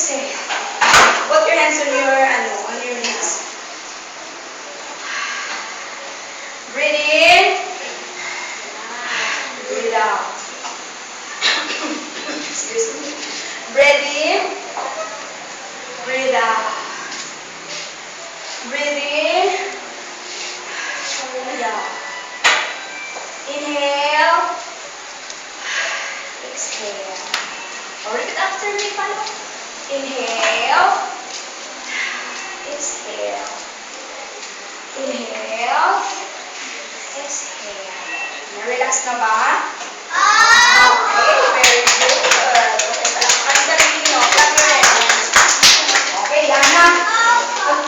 exhale. Put your hands on your knees. Breathe in. Breathe out. Excuse me. Breathe in. Breathe out. Breathe in. Breathe out. Inhale. Exhale. Repeat after me, follow. Inhale. Exhale. Inhale. Exhale. Na-relax na ba?